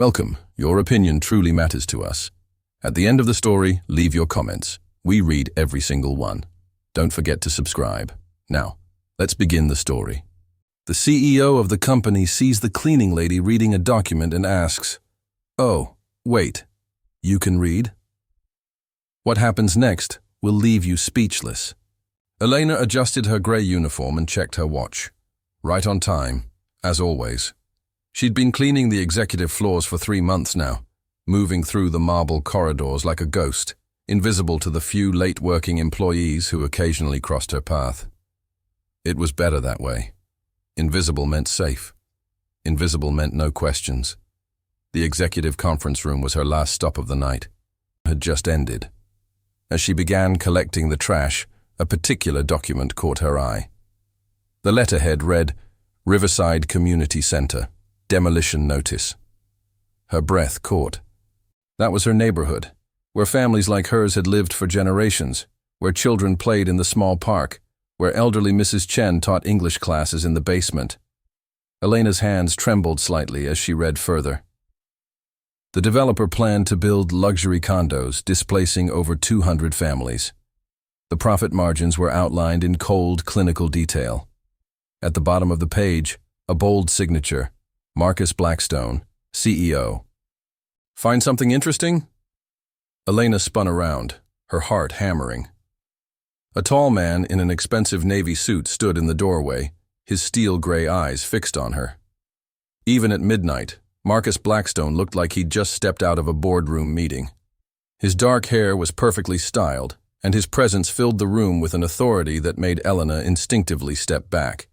Welcome. Your opinion truly matters to us. At the end of the story, leave your comments. We read every single one. Don't forget to subscribe. Now, let's begin the story. The CEO of the company sees the cleaning lady reading a document and asks, "Oh, wait, you can read?" What happens next will leave you speechless. Elena adjusted her gray uniform and checked her watch. Right on time, as always. She'd been cleaning the executive floors for 3 months now, moving through the marble corridors like a ghost, invisible to the few late-working employees who occasionally crossed her path. It was better that way. Invisible meant safe. Invisible meant no questions. The executive conference room was her last stop of the night. It had just ended. As she began collecting the trash, a particular document caught her eye. The letterhead read, "Riverside Community Center, Demolition Notice." Her breath caught. That was her neighborhood, where families like hers had lived for generations, where children played in the small park, where elderly Mrs. Chen taught English classes in the basement. Elena's hands trembled slightly as she read further. The developer planned to build luxury condos, displacing over 200 families. The profit margins were outlined in cold, clinical detail. At the bottom of the page, a bold signature, Marcus Blackstone, CEO. Find something interesting? Elena spun around, her heart hammering. A tall man in an expensive navy suit stood in the doorway, his steel-gray eyes fixed on her. Even at midnight, Marcus Blackstone looked like he'd just stepped out of a boardroom meeting. His dark hair was perfectly styled, and his presence filled the room with an authority that made Elena instinctively step back.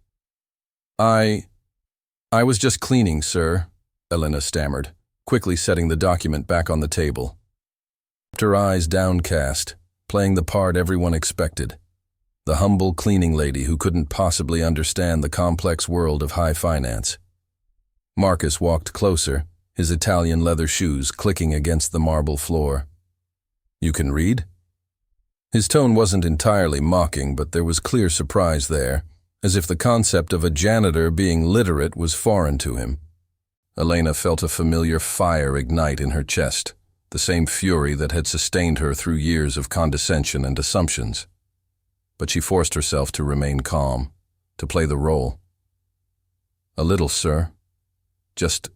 I was just cleaning, sir," Elena stammered, quickly setting the document back on the table. Her eyes downcast, playing the part everyone expected. The humble cleaning lady who couldn't possibly understand the complex world of high finance. Marcus walked closer, his Italian leather shoes clicking against the marble floor. "You can read?" His tone wasn't entirely mocking, but there was clear surprise there, as if the concept of a janitor being literate was foreign to him. Elena felt a familiar fire ignite in her chest, the same fury that had sustained her through years of condescension and assumptions. But she forced herself to remain calm, to play the role. "A little, sir. Just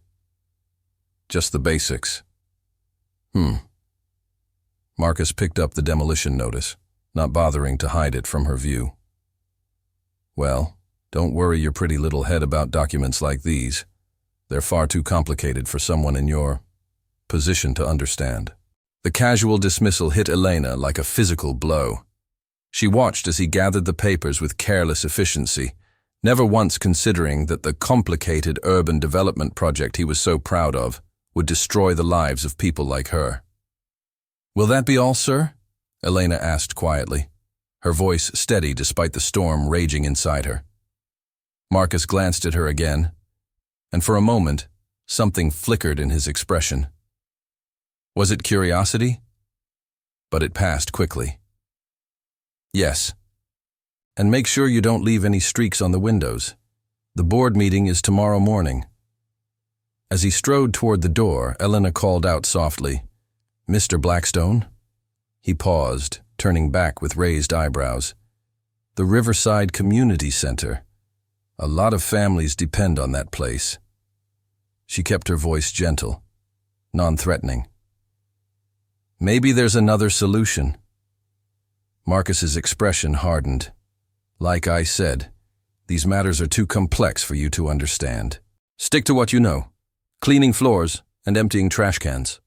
the basics." Marcus picked up the demolition notice, not bothering to hide it from her view. "Well, don't worry your pretty little head about documents like these. They're far too complicated for someone in your position to understand." The casual dismissal hit Elena like a physical blow. She watched as he gathered the papers with careless efficiency, never once considering that the complicated urban development project he was so proud of would destroy the lives of people like her. "Will that be all, sir?" Elena asked quietly, her voice steady despite the storm raging inside her. Marcus glanced at her again, and for a moment, something flickered in his expression. Was it curiosity? But it passed quickly. "Yes. And make sure you don't leave any streaks on the windows. The board meeting is tomorrow morning." As he strode toward the door, Elena called out softly, "Mr. Blackstone?" He paused, turning back with raised eyebrows. "The Riverside Community Center. A lot of families depend on that place." She kept her voice gentle, non-threatening. "Maybe there's another solution." Marcus's expression hardened. "Like I said, these matters are too complex for you to understand. Stick to what you know, cleaning floors and emptying trash cans."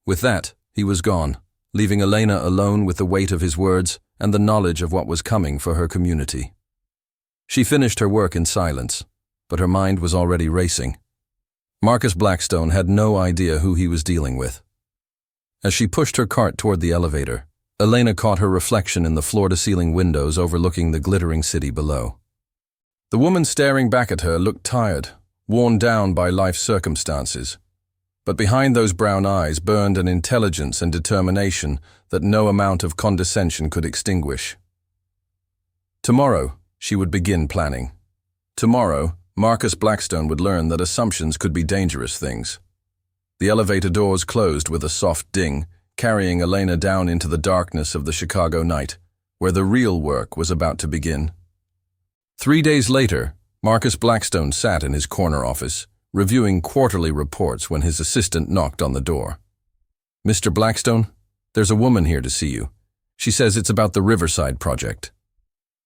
With that, he was gone, leaving Elena alone with the weight of his words and the knowledge of what was coming for her community. She finished her work in silence, but her mind was already racing. Marcus Blackstone had no idea who he was dealing with. As she pushed her cart toward the elevator, Elena caught her reflection in the floor-to-ceiling windows overlooking the glittering city below. The woman staring back at her looked tired, worn down by life's circumstances. But behind those brown eyes burned an intelligence and determination that no amount of condescension could extinguish. Tomorrow, she would begin planning. Tomorrow, Marcus Blackstone would learn that assumptions could be dangerous things. The elevator doors closed with a soft ding, carrying Elena down into the darkness of the Chicago night, where the real work was about to begin. 3 days later, Marcus Blackstone sat in his corner office, reviewing quarterly reports when his assistant knocked on the door. "Mr. Blackstone, there's a woman here to see you. She says it's about the Riverside project."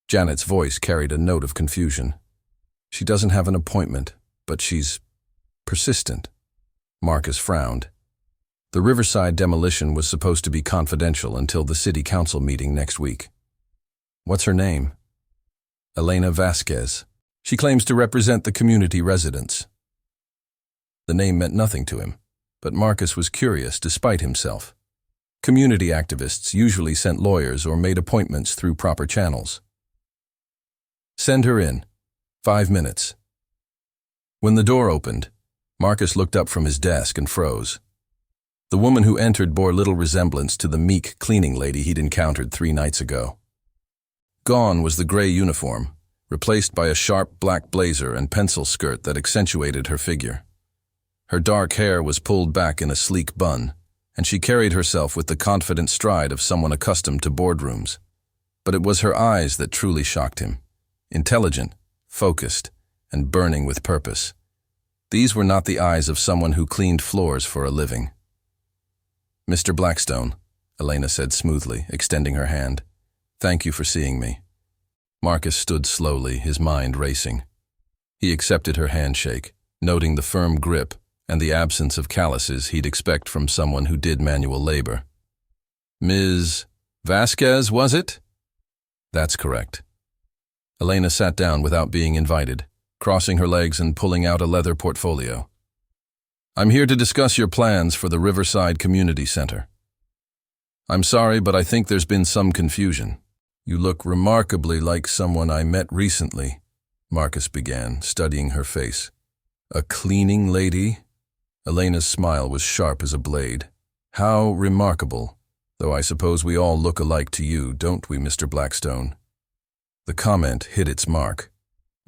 Janet's voice carried a note of confusion. "She doesn't have an appointment, but she's persistent." Marcus frowned. The Riverside demolition was supposed to be confidential until the city council meeting next week. "What's her name?" "Elena Vasquez. She claims to represent the community residents." The name meant nothing to him, but Marcus was curious despite himself. Community activists usually sent lawyers or made appointments through proper channels. "Send her in. 5 minutes." When the door opened, Marcus looked up from his desk and froze. The woman who entered bore little resemblance to the meek cleaning lady he'd encountered 3 nights ago. Gone was the gray uniform, replaced by a sharp black blazer and pencil skirt that accentuated her figure. Her dark hair was pulled back in a sleek bun, and she carried herself with the confident stride of someone accustomed to boardrooms. But it was her eyes that truly shocked him. Intelligent, focused, and burning with purpose. These were not the eyes of someone who cleaned floors for a living. "Mr. Blackstone," Elena said smoothly, extending her hand. "Thank you for seeing me." Marcus stood slowly, his mind racing. He accepted her handshake, noting the firm grip and the absence of calluses he'd expect from someone who did manual labor. "Ms. Vasquez, was it?" "That's correct." Elena sat down without being invited, crossing her legs and pulling out a leather portfolio. "I'm here to discuss your plans for the Riverside Community Center. I'm sorry, but I think there's been some confusion. You look remarkably like someone I met recently," Marcus began, studying her face. "A cleaning lady?" Elena's smile was sharp as a blade. "How remarkable, though I suppose we all look alike to you, don't we, Mr. Blackstone?" The comment hit its mark.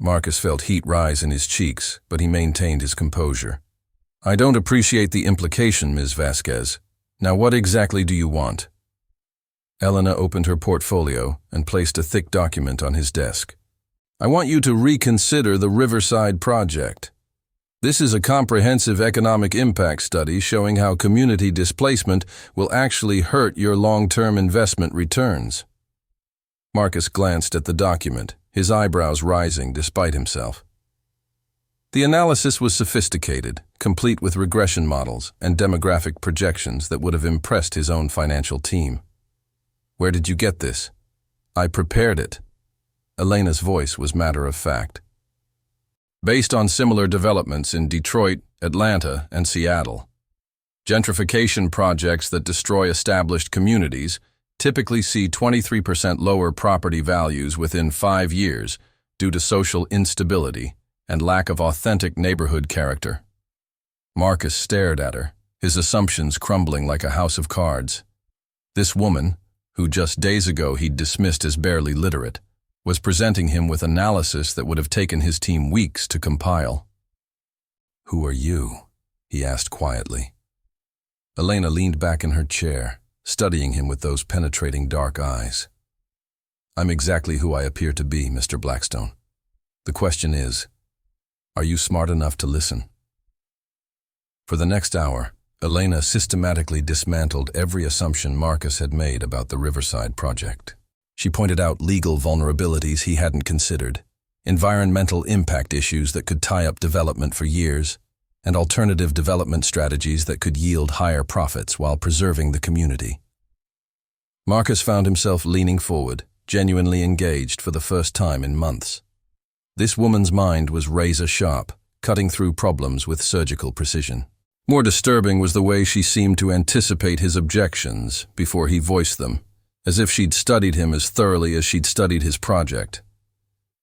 Marcus felt heat rise in his cheeks, but he maintained his composure. "I don't appreciate the implication, Ms. Vasquez. Now what exactly do you want?" Elena opened her portfolio and placed a thick document on his desk. "I want you to reconsider the Riverside project. This is a comprehensive economic impact study showing how community displacement will actually hurt your long-term investment returns." Marcus glanced at the document, his eyebrows rising despite himself. The analysis was sophisticated, complete with regression models and demographic projections that would have impressed his own financial team. "Where did you get this?" "I prepared it." Elena's voice was matter of fact. "Based on similar developments in Detroit, Atlanta, and Seattle. Gentrification projects that destroy established communities typically see 23% lower property values within 5 years due to social instability and lack of authentic neighborhood character." Marcus stared at her, his assumptions crumbling like a house of cards. This woman, who just days ago he'd dismissed as barely literate, was presenting him with analysis that would have taken his team weeks to compile. "Who are you?" he asked quietly. Elena leaned back in her chair, studying him with those penetrating dark eyes. "I'm exactly who I appear to be, Mr. Blackstone. The question is, are you smart enough to listen?" For the next hour, Elena systematically dismantled every assumption Marcus had made about the Riverside project. She pointed out legal vulnerabilities he hadn't considered, environmental impact issues that could tie up development for years, and alternative development strategies that could yield higher profits while preserving the community. Marcus found himself leaning forward, genuinely engaged for the first time in months. This woman's mind was razor-sharp, cutting through problems with surgical precision. More disturbing was the way she seemed to anticipate his objections before he voiced them, as if she'd studied him as thoroughly as she'd studied his project.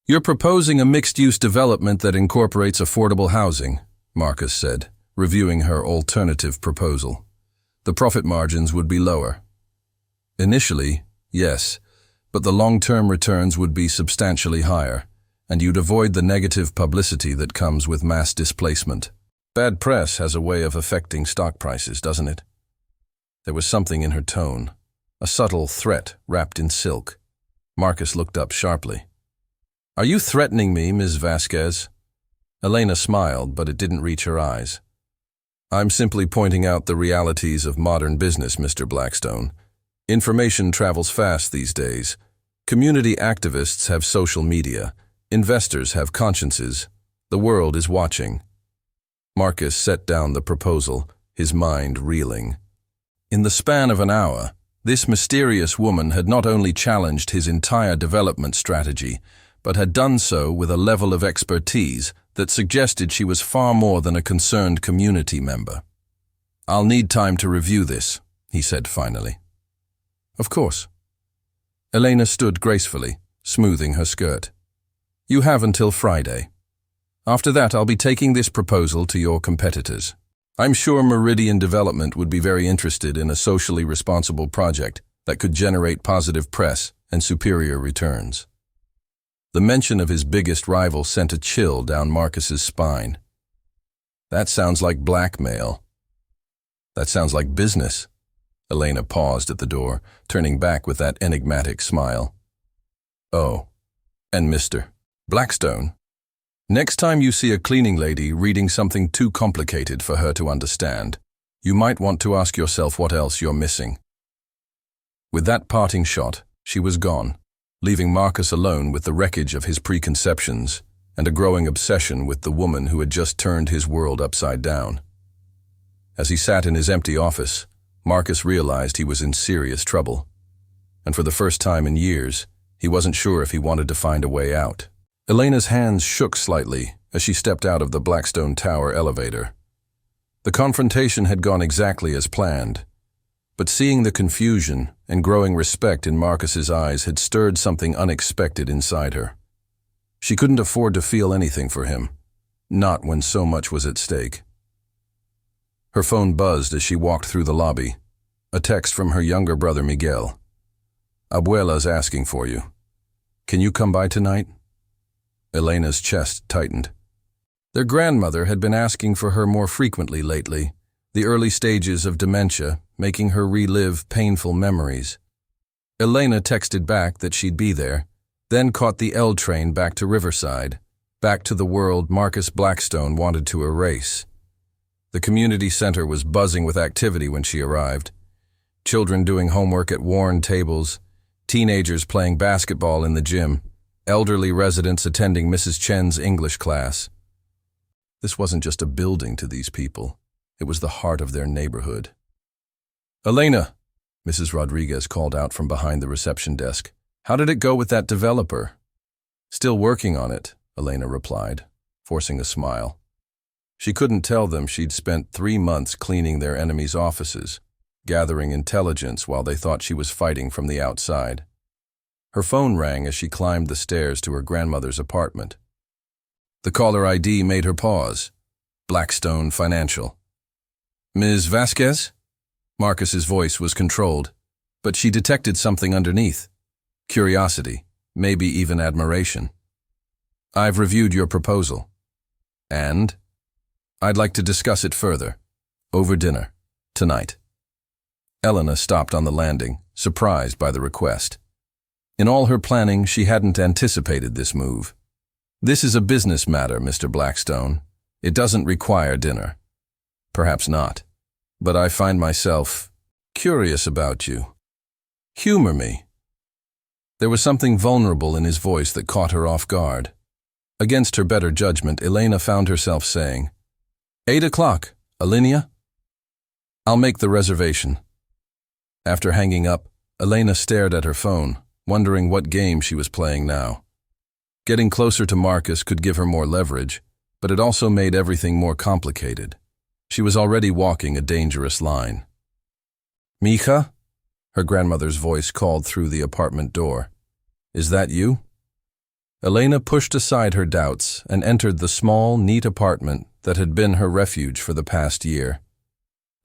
"You're proposing a mixed-use development that incorporates affordable housing," Marcus said, reviewing her alternative proposal. "The profit margins would be lower." "Initially, yes, but the long-term returns would be substantially higher, and you'd avoid the negative publicity that comes with mass displacement." Bad press has a way of affecting stock prices, doesn't it? There was something in her tone, a subtle threat wrapped in silk. Marcus looked up sharply. Are you threatening me, Ms. Vasquez? Elena smiled, but it didn't reach her eyes. I'm simply pointing out the realities of modern business, Mr. Blackstone. Information travels fast these days. Community activists have social media. Investors have consciences. The world is watching. Marcus set down the proposal, his mind reeling. In the span of an hour, this mysterious woman had not only challenged his entire development strategy, but had done so with a level of expertise that suggested she was far more than a concerned community member. I'll need time to review this, he said finally. Of course. Elena stood gracefully, smoothing her skirt. You have until Friday. After that, I'll be taking this proposal to your competitors. I'm sure Meridian Development would be very interested in a socially responsible project that could generate positive press and superior returns. The mention of his biggest rival sent a chill down Marcus's spine. That sounds like blackmail. That sounds like business. Elena paused at the door, turning back with that enigmatic smile. Oh, and Mr. Blackstone. Next time you see a cleaning lady reading something too complicated for her to understand, you might want to ask yourself what else you're missing. With that parting shot, she was gone, leaving Marcus alone with the wreckage of his preconceptions and a growing obsession with the woman who had just turned his world upside down. As he sat in his empty office, Marcus realized he was in serious trouble, and for the first time in years, he wasn't sure if he wanted to find a way out. Elena's hands shook slightly as she stepped out of the Blackstone Tower elevator. The confrontation had gone exactly as planned, but seeing the confusion and growing respect in Marcus's eyes had stirred something unexpected inside her. She couldn't afford to feel anything for him, not when so much was at stake. Her phone buzzed as she walked through the lobby. A text from her younger brother Miguel. Abuela's asking for you. Can you come by tonight? Elena's chest tightened. Their grandmother had been asking for her more frequently lately, the early stages of dementia making her relive painful memories. Elena texted back that she'd be there, then caught the L train back to Riverside, back to the world Marcus Blackstone wanted to erase. The community center was buzzing with activity when she arrived. Children doing homework at worn tables, teenagers playing basketball in the gym, elderly residents attending Mrs. Chen's English class. This wasn't just a building to these people. It was the heart of their neighborhood. Elena, Mrs. Rodriguez called out from behind the reception desk. How did it go with that developer? Still working on it, Elena replied, forcing a smile. She couldn't tell them she'd spent 3 months cleaning their enemies' offices, gathering intelligence while they thought she was fighting from the outside. Her phone rang as she climbed the stairs to her grandmother's apartment. The caller ID made her pause. Blackstone Financial. Ms. Vasquez? Marcus's voice was controlled, but she detected something underneath. Curiosity, maybe even admiration. I've reviewed your proposal. And? I'd like to discuss it further. Over dinner. Tonight. Elena stopped on the landing, surprised by the request. In all her planning, she hadn't anticipated this move. This is a business matter, Mr. Blackstone. It doesn't require dinner. Perhaps not. But I find myself curious about you. Humor me. There was something vulnerable in his voice that caught her off guard. Against her better judgment, Elena found herself saying, 8 o'clock, Alinea? I'll make the reservation. After hanging up, Elena stared at her phone, wondering what game she was playing now. Getting closer to Marcus could give her more leverage, but it also made everything more complicated. She was already walking a dangerous line. Mija? Her grandmother's voice called through the apartment door. Is that you? Elena pushed aside her doubts and entered the small, neat apartment that had been her refuge for the past year.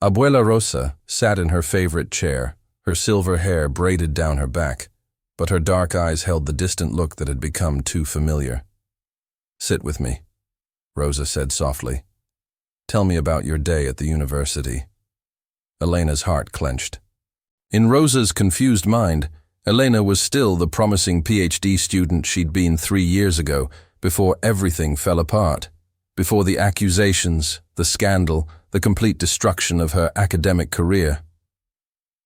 Abuela Rosa sat in her favorite chair, her silver hair braided down her back, but her dark eyes held the distant look that had become too familiar. Sit with me, Rosa said softly. Tell me about your day at the university." Elena's heart clenched. In Rosa's confused mind, Elena was still the promising PhD student she'd been 3 years ago, before everything fell apart, before the accusations, the scandal, the complete destruction of her academic career.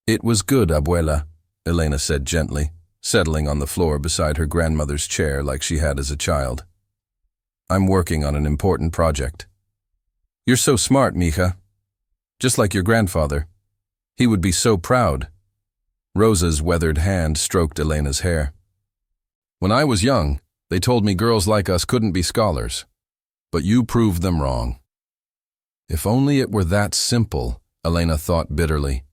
"It was good, Abuela," Elena said gently, settling on the floor beside her grandmother's chair like she had as a child. "I'm working on an important project." "You're so smart, mija. Just like your grandfather. He would be so proud." Rosa's weathered hand stroked Elena's hair. "When I was young, they told me girls like us couldn't be scholars. But you proved them wrong." If only it were that simple, Elena thought bitterly.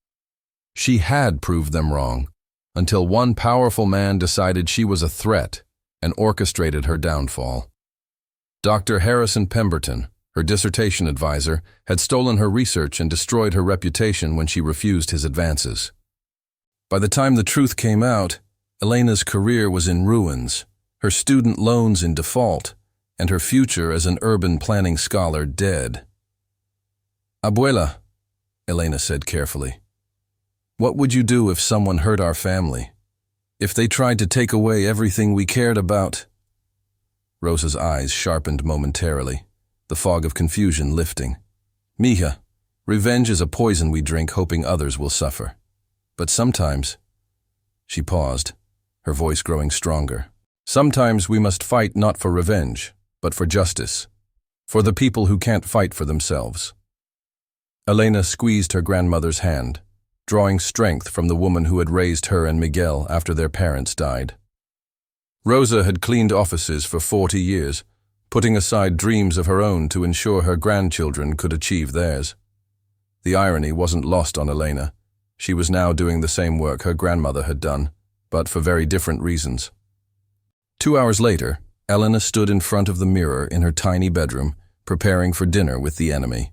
She had proved them wrong, until one powerful man decided she was a threat and orchestrated her downfall. Dr. Harrison Pemberton, her dissertation advisor, had stolen her research and destroyed her reputation when she refused his advances. By the time the truth came out, Elena's career was in ruins, her student loans in default, and her future as an urban planning scholar dead. "Abuela," Elena said carefully, "what would you do if someone hurt our family? If they tried to take away everything we cared about?" Rosa's eyes sharpened momentarily, the fog of confusion lifting. "Mija, revenge is a poison we drink hoping others will suffer. But sometimes—" She paused, her voice growing stronger. "Sometimes we must fight not for revenge, but for justice, for the people who can't fight for themselves." Elena squeezed her grandmother's hand, drawing strength from the woman who had raised her and Miguel after their parents died. Rosa had cleaned offices for 40 years, putting aside dreams of her own to ensure her grandchildren could achieve theirs. The irony wasn't lost on Elena. She was now doing the same work her grandmother had done, but for very different reasons. 2 hours later, Elena stood in front of the mirror in her tiny bedroom, preparing for dinner with the enemy.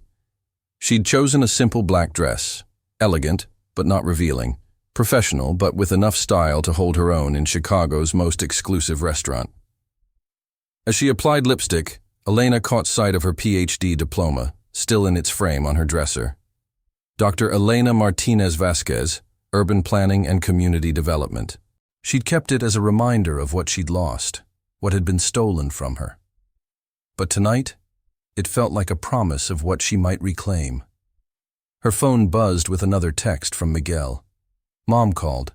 She'd chosen a simple black dress, elegant but not revealing, professional but with enough style to hold her own in Chicago's most exclusive restaurant. As she applied lipstick, Elena caught sight of her PhD diploma, still in its frame on her dresser. Dr. Elena Martinez Vasquez, Urban Planning and Community Development. She'd kept it as a reminder of what she'd lost, what had been stolen from her. But tonight, it felt like a promise of what she might reclaim. Her phone buzzed with another text from Miguel. Mom called.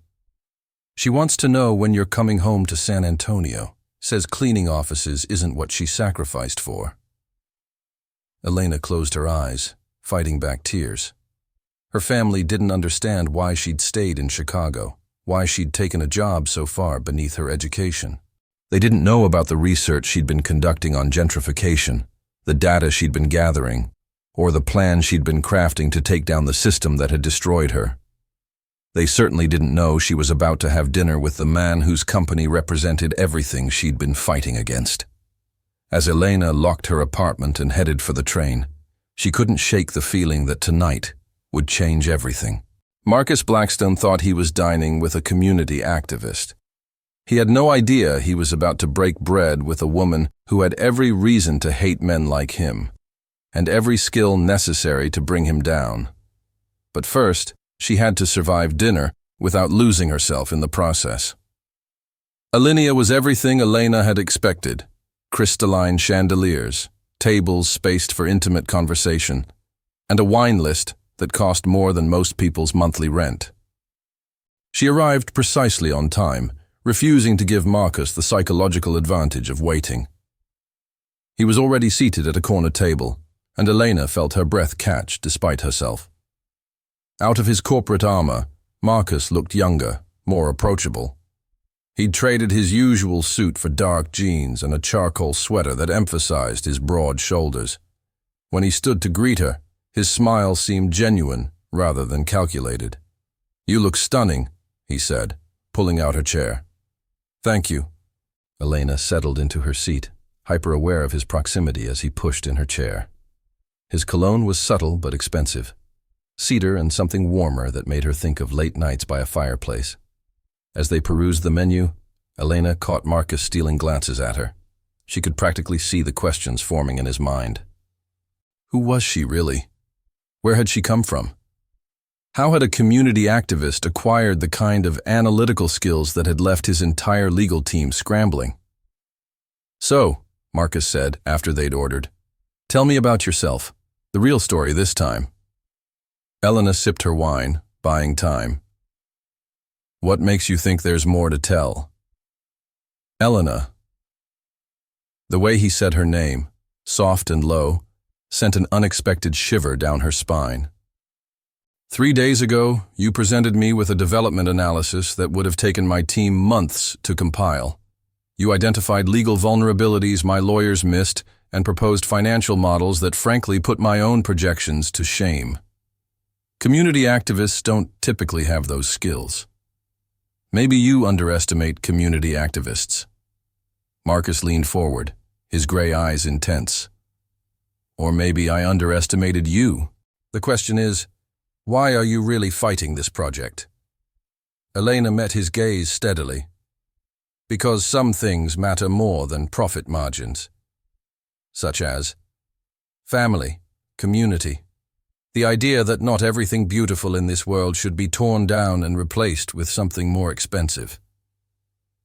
"She wants to know when you're coming home to San Antonio. Says cleaning offices isn't what she sacrificed for." Elena closed her eyes, fighting back tears. Her family didn't understand why she'd stayed in Chicago, why she'd taken a job so far beneath her education. They didn't know about the research she'd been conducting on gentrification, the data she'd been gathering, or the plan she'd been crafting to take down the system that had destroyed her. They certainly didn't know she was about to have dinner with the man whose company represented everything she'd been fighting against. As Elena locked her apartment and headed for the train, she couldn't shake the feeling that tonight would change everything. Marcus Blackstone thought he was dining with a community activist. He had no idea he was about to break bread with a woman who had every reason to hate men like him, and every skill necessary to bring him down. But first, she had to survive dinner without losing herself in the process. Alinea was everything Elena had expected. Crystalline chandeliers, tables spaced for intimate conversation, and a wine list that cost more than most people's monthly rent. She arrived precisely on time, refusing to give Marcus the psychological advantage of waiting. He was already seated at a corner table, and Elena felt her breath catch despite herself. Out of his corporate armor, Marcus looked younger, more approachable. He'd traded his usual suit for dark jeans and a charcoal sweater that emphasized his broad shoulders. When he stood to greet her, his smile seemed genuine rather than calculated. "You look stunning," he said, pulling out her chair. "Thank you." Elena settled into her seat, hyper-aware of his proximity as he pushed in her chair. His cologne was subtle but expensive. Cedar and something warmer that made her think of late nights by a fireplace. As they perused the menu, Elena caught Marcus stealing glances at her. She could practically see the questions forming in his mind. Who was she really? Where had she come from? How had a community activist acquired the kind of analytical skills that had left his entire legal team scrambling? "So," Marcus said after they'd ordered, "tell me about yourself. The real story this time." Elena sipped her wine, buying time. "What makes you think there's more to tell?" "Elena." The way he said her name, soft and low, sent an unexpected shiver down her spine. "3 days ago, you presented me with a development analysis that would have taken my team months to compile. You identified legal vulnerabilities my lawyers missed and proposed financial models that frankly put my own projections to shame. Community activists don't typically have those skills. Maybe you underestimate community activists." Marcus leaned forward, his gray eyes intense. "Or maybe I underestimated you. The question is, why are you really fighting this project?" Elena met his gaze steadily. "Because some things matter more than profit margins. Such as family, community. The idea that not everything beautiful in this world should be torn down and replaced with something more expensive."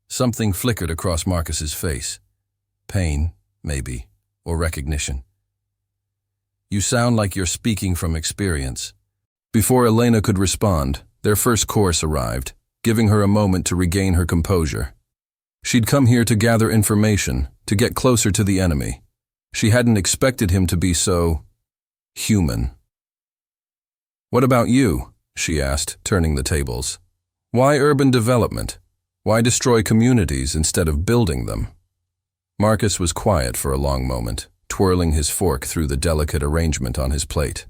Something flickered across Marcus's face. Pain, maybe, or recognition. "You sound like you're speaking from experience." Before Elena could respond, their first course arrived, giving her a moment to regain her composure. She'd come here to gather information, to get closer to the enemy. She hadn't expected him to be so human. "What about you?" she asked, turning the tables. "Why urban development? Why destroy communities instead of building them?" Marcus was quiet for a long moment, twirling his fork through the delicate arrangement on his plate.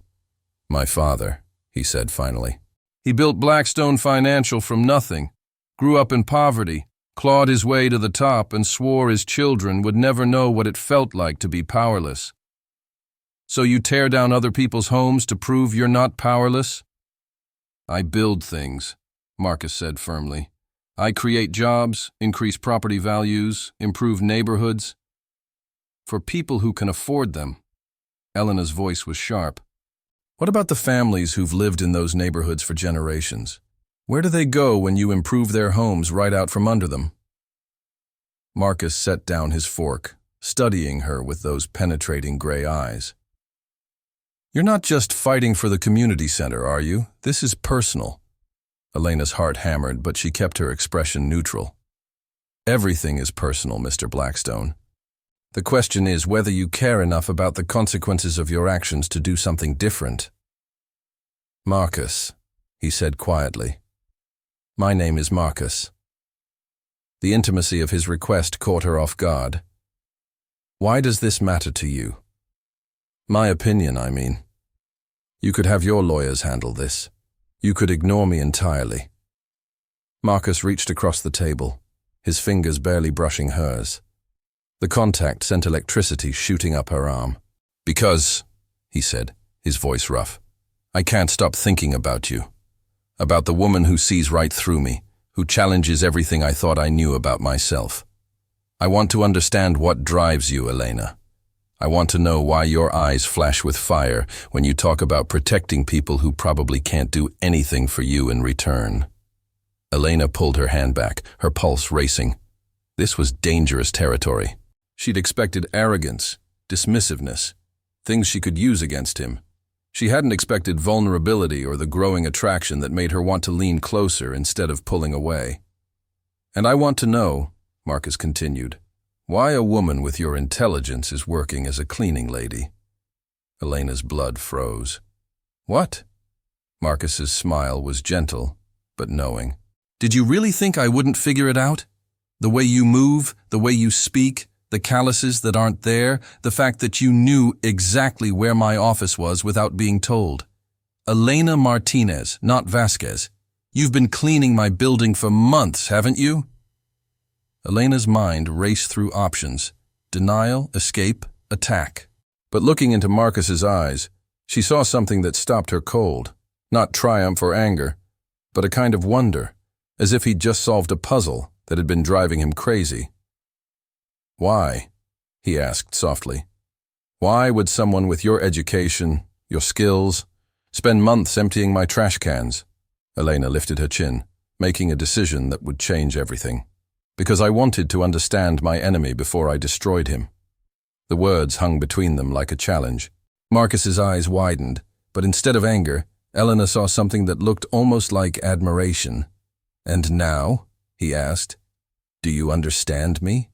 "My father," he said finally. "He built Blackstone Financial from nothing, grew up in poverty, clawed his way to the top, and swore his children would never know what it felt like to be powerless. So you tear down other people's homes to prove you're not powerless?" "I build things," Marcus said firmly. "I create jobs, increase property values, improve neighborhoods. For people who can afford them." Elena's voice was sharp. "What about the families who've lived in those neighborhoods for generations? Where do they go when you improve their homes right out from under them?" Marcus set down his fork, studying her with those penetrating gray eyes. "You're not just fighting for the community center, are you? This is personal." Elena's heart hammered, but she kept her expression neutral. "Everything is personal, Mr. Blackstone. The question is whether you care enough about the consequences of your actions to do something different." "Marcus," he said quietly. "My name is Marcus." The intimacy of his request caught her off guard. "Why does this matter to you?" "My opinion, I mean. You could have your lawyers handle this. You could ignore me entirely." Marcus reached across the table, his fingers barely brushing hers. The contact sent electricity shooting up her arm. "Because," he said, his voice rough, "I can't stop thinking about you. About the woman who sees right through me, who challenges everything I thought I knew about myself. I want to understand what drives you, Elena. I want to know why your eyes flash with fire when you talk about protecting people who probably can't do anything for you in return." Elena pulled her hand back, her pulse racing. This was dangerous territory. She'd expected arrogance, dismissiveness, things she could use against him. She hadn't expected vulnerability or the growing attraction that made her want to lean closer instead of pulling away. "And I want to know," Marcus continued, "why a woman with your intelligence is working as a cleaning lady." Elena's blood froze. "What?" Marcus's smile was gentle, but knowing. "Did you really think I wouldn't figure it out? The way you move, the way you speak, the calluses that aren't there, the fact that you knew exactly where my office was without being told. Elena Martinez, not Vasquez. You've been cleaning my building for months, haven't you?" Elena's mind raced through options: denial, escape, attack. But looking into Marcus's eyes, she saw something that stopped her cold. Not triumph or anger, but a kind of wonder, as if he'd just solved a puzzle that had been driving him crazy. "Why?" he asked softly. Why would someone with your education, your skills, spend months emptying my trash cans? Elena lifted her chin, making a decision that would change everything. Because I wanted to understand my enemy before I destroyed him. The words hung between them like a challenge. Marcus's eyes widened, but instead of anger, Elena saw something that looked almost like admiration. "And now?" he asked. "Do you understand me?"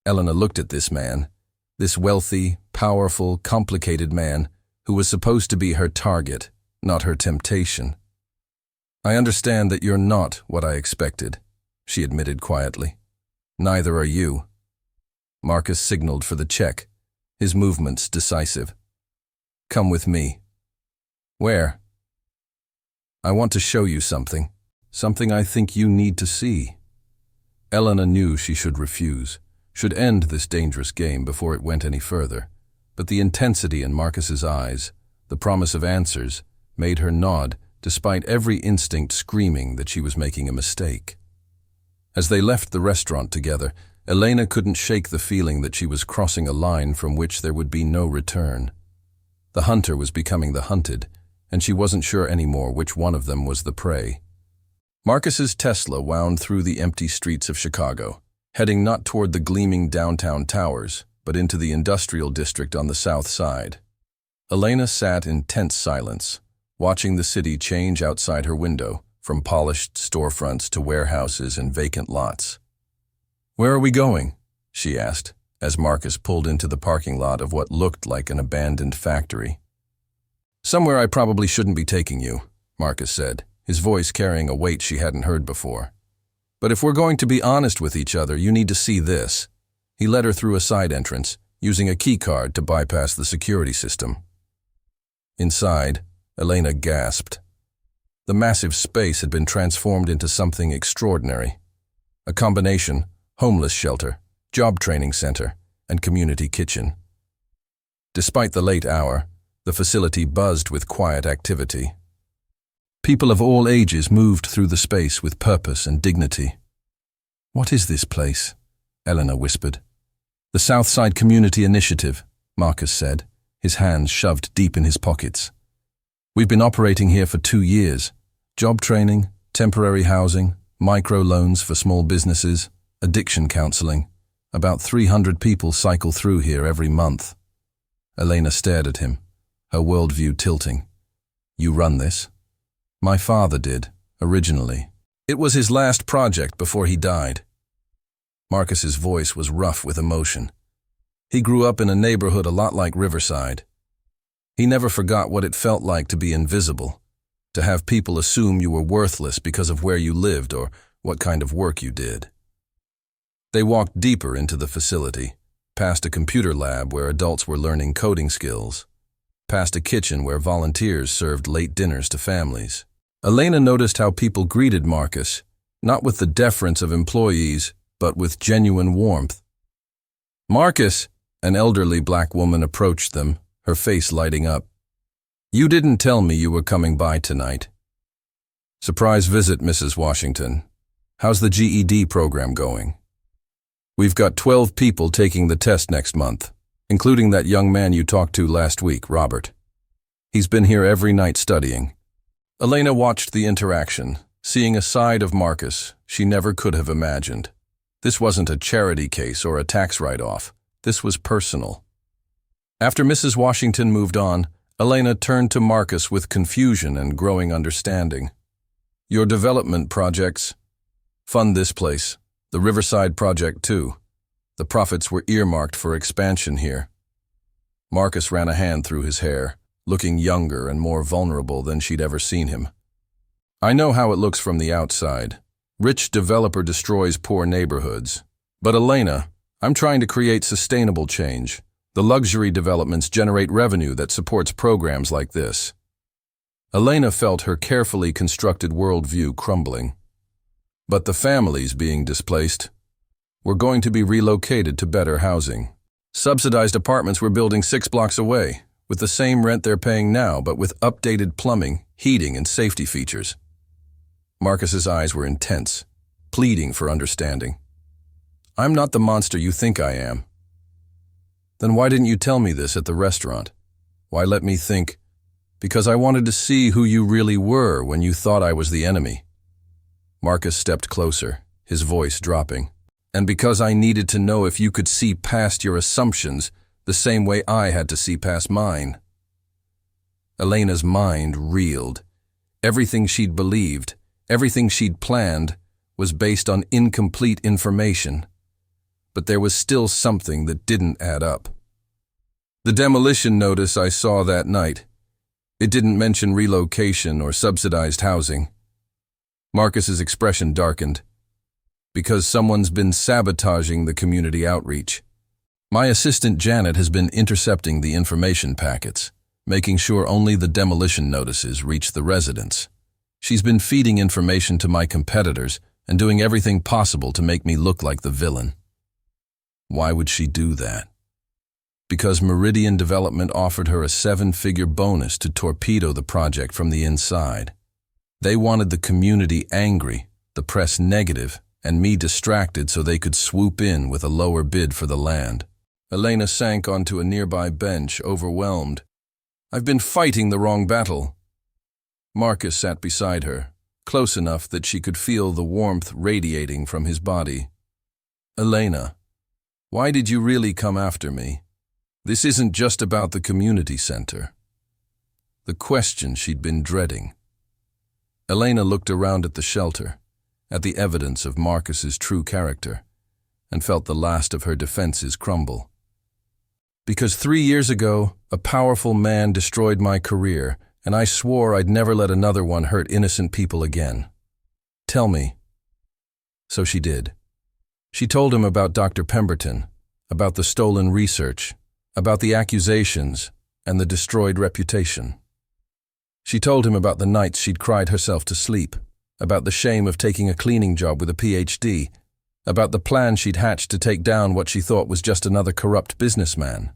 Elena looked at this man, this wealthy, powerful, complicated man who was supposed to be her target, not her temptation. "I understand that you're not what I expected," she admitted quietly. "Neither are you." Marcus signaled for the check, his movements decisive. "Come with me." "Where?" "I want to show you something I think you need to see." Elena knew she should refuse, should end this dangerous game before it went any further, but the intensity in Marcus's eyes, the promise of answers, made her nod despite every instinct screaming that she was making a mistake. As they left the restaurant together, Elena couldn't shake the feeling that she was crossing a line from which there would be no return. The hunter was becoming the hunted, and she wasn't sure anymore which one of them was the prey. Marcus's Tesla wound through the empty streets of Chicago, heading not toward the gleaming downtown towers, but into the industrial district on the south side. Elena sat in tense silence, watching the city change outside her window, from polished storefronts to warehouses and vacant lots. "Where are we going?" she asked, as Marcus pulled into the parking lot of what looked like an abandoned factory. "Somewhere I probably shouldn't be taking you," Marcus said, his voice carrying a weight she hadn't heard before. "But if we're going to be honest with each other, you need to see this." He led her through a side entrance, using a key card to bypass the security system. Inside, Elena gasped. The massive space had been transformed into something extraordinary. A combination: homeless shelter, job training center, and community kitchen. Despite the late hour, the facility buzzed with quiet activity. People of all ages moved through the space with purpose and dignity. "What is this place?" Elena whispered. "The Southside Community Initiative," Marcus said, his hands shoved deep in his pockets. "We've been operating here for 2 years. Job training, temporary housing, microloans for small businesses, addiction counseling. About 300 people cycle through here every month." Elena stared at him, her worldview tilting. "You run this?" "My father did, originally. It was his last project before he died." Marcus's voice was rough with emotion. He grew up in a neighborhood a lot like Riverside. He never forgot what it felt like to be invisible, to have people assume you were worthless because of where you lived or what kind of work you did. They walked deeper into the facility, past a computer lab where adults were learning coding skills, past a kitchen where volunteers served late dinners to families. Elena noticed how people greeted Marcus, not with the deference of employees, but with genuine warmth. "Marcus," an elderly black woman approached them, her face lighting up. "You didn't tell me you were coming by tonight." "Surprise visit, Mrs. Washington. How's the GED program going?" "We've got 12 people taking the test next month, including that young man you talked to last week, Robert. He's been here every night studying." Elena watched the interaction, seeing a side of Marcus she never could have imagined. This wasn't a charity case or a tax write-off. This was personal. After Mrs. Washington moved on, Elena turned to Marcus with confusion and growing understanding. "Your development projects fund this place, the Riverside project too. The profits were earmarked for expansion here." Marcus ran a hand through his hair, looking younger and more vulnerable than she'd ever seen him. "I know how it looks from the outside. Rich developer destroys poor neighborhoods. But Elena, I'm trying to create sustainable change. The luxury developments generate revenue that supports programs like this." Elena felt her carefully constructed worldview crumbling. "But the families being displaced were going to be relocated to better housing. Subsidized apartments we're building 6 blocks away, with the same rent they're paying now, but with updated plumbing, heating, and safety features." Marcus's eyes were intense, pleading for understanding. "I'm not the monster you think I am." Then why didn't you tell me this at the restaurant? Why let me think? Because I wanted to see who you really were when you thought I was the enemy. Marcus stepped closer, his voice dropping. And because I needed to know if you could see past your assumptions the same way I had to see past mine. Elena's mind reeled. Everything she'd believed, everything she'd planned, was based on incomplete information. But there was still something that didn't add up. The demolition notice I saw that night, it didn't mention relocation or subsidized housing. Marcus's expression darkened. Because someone's been sabotaging the community outreach. My assistant Janet has been intercepting the information packets, making sure only the demolition notices reach the residents. She's been feeding information to my competitors and doing everything possible to make me look like the villain. Why would she do that? Because Meridian Development offered her a 7-figure bonus to torpedo the project from the inside. They wanted the community angry, the press negative, and me distracted so they could swoop in with a lower bid for the land. Elena sank onto a nearby bench, overwhelmed. I've been fighting the wrong battle. Marcus sat beside her, close enough that she could feel the warmth radiating from his body. Elena, why did you really come after me? This isn't just about the community center. The question she'd been dreading. Elena looked around at the shelter, at the evidence of Marcus's true character, and felt the last of her defenses crumble. Because 3 years ago, a powerful man destroyed my career, and I swore I'd never let another one hurt innocent people again. Tell me. So she did. She told him about Dr. Pemberton, about the stolen research, about the accusations, and the destroyed reputation. She told him about the nights she'd cried herself to sleep, about the shame of taking a cleaning job with a PhD, about the plan she'd hatched to take down what she thought was just another corrupt businessman.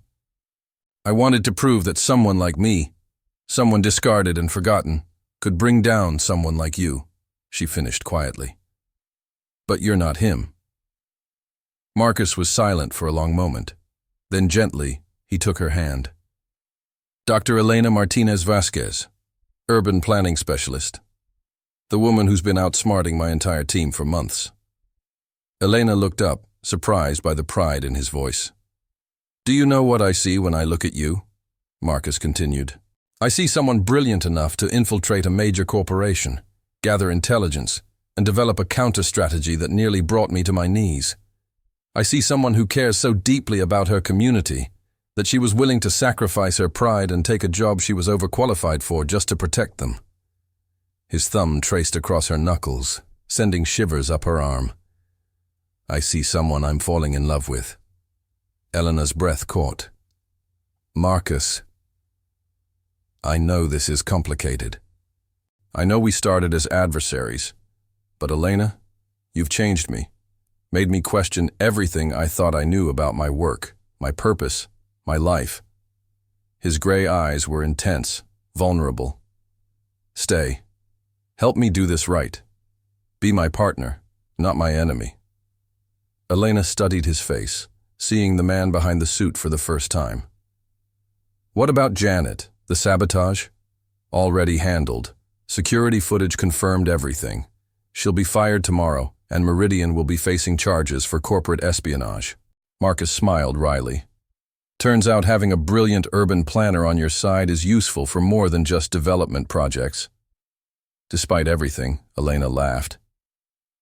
I wanted to prove that someone like me, someone discarded and forgotten, could bring down someone like you, she finished quietly. But you're not him. Marcus was silent for a long moment. Then gently, he took her hand. Dr. Elena Martinez Vasquez, urban planning specialist. The woman who's been outsmarting my entire team for months. Elena looked up, surprised by the pride in his voice. Do you know what I see when I look at you? Marcus continued. I see someone brilliant enough to infiltrate a major corporation, gather intelligence, and develop a counter-strategy that nearly brought me to my knees. I see someone who cares so deeply about her community that she was willing to sacrifice her pride and take a job she was overqualified for just to protect them. His thumb traced across her knuckles, sending shivers up her arm. I see someone I'm falling in love with. Elena's breath caught. Marcus, I know this is complicated. I know we started as adversaries, but Elena, you've changed me, made me question everything I thought I knew about my work, my purpose, my life. His gray eyes were intense, vulnerable. Stay. Help me do this right. Be my partner, not my enemy. Elena studied his face, seeing the man behind the suit for the first time. What about Janet, the sabotage? Already handled. Security footage confirmed everything. She'll be fired tomorrow, and Meridian will be facing charges for corporate espionage. Marcus smiled wryly. Turns out having a brilliant urban planner on your side is useful for more than just development projects. Despite everything, Elena laughed.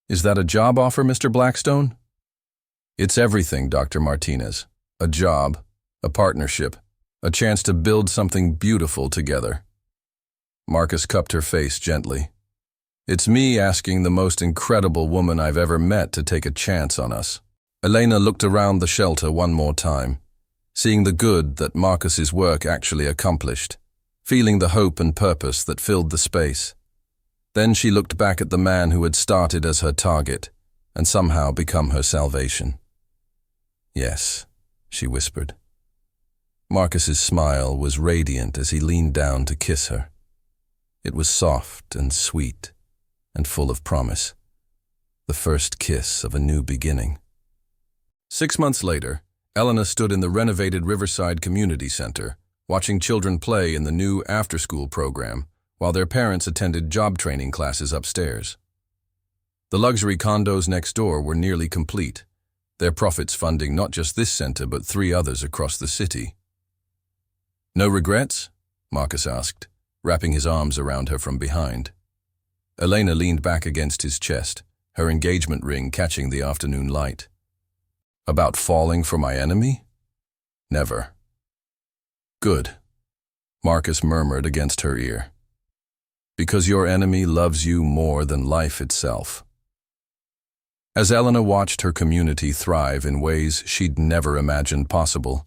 Is that a job offer, Mr. Blackstone? It's everything, Dr. Martinez. A job, a partnership, a chance to build something beautiful together. Marcus cupped her face gently. It's me asking the most incredible woman I've ever met to take a chance on us. Elena looked around the shelter one more time, seeing the good that Marcus's work actually accomplished, feeling the hope and purpose that filled the space. Then she looked back at the man who had started as her target and somehow become her salvation. Yes, she whispered. Marcus's smile was radiant as he leaned down to kiss her. It was soft and sweet and full of promise, the first kiss of a new beginning. 6 months later, Elena stood in the renovated Riverside Community Center, watching children play in the new after-school program, while their parents attended job training classes upstairs. The luxury condos next door were nearly complete, their profits funding not just this center but 3 others across the city. "No regrets?" Marcus asked, wrapping his arms around her from behind. Elena leaned back against his chest, her engagement ring catching the afternoon light. "About falling for my enemy? Never." "Good," Marcus murmured against her ear. "Because your enemy loves you more than life itself." As Elena watched her community thrive in ways she'd never imagined possible,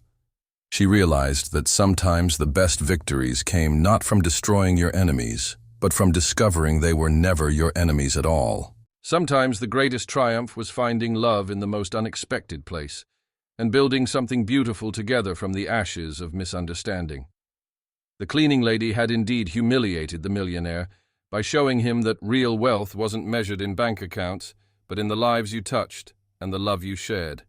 she realized that sometimes the best victories came not from destroying your enemies, but from discovering they were never your enemies at all. Sometimes the greatest triumph was finding love in the most unexpected place, and building something beautiful together from the ashes of misunderstanding. The cleaning lady had indeed humiliated the millionaire by showing him that real wealth wasn't measured in bank accounts, but in the lives you touched and the love you shared.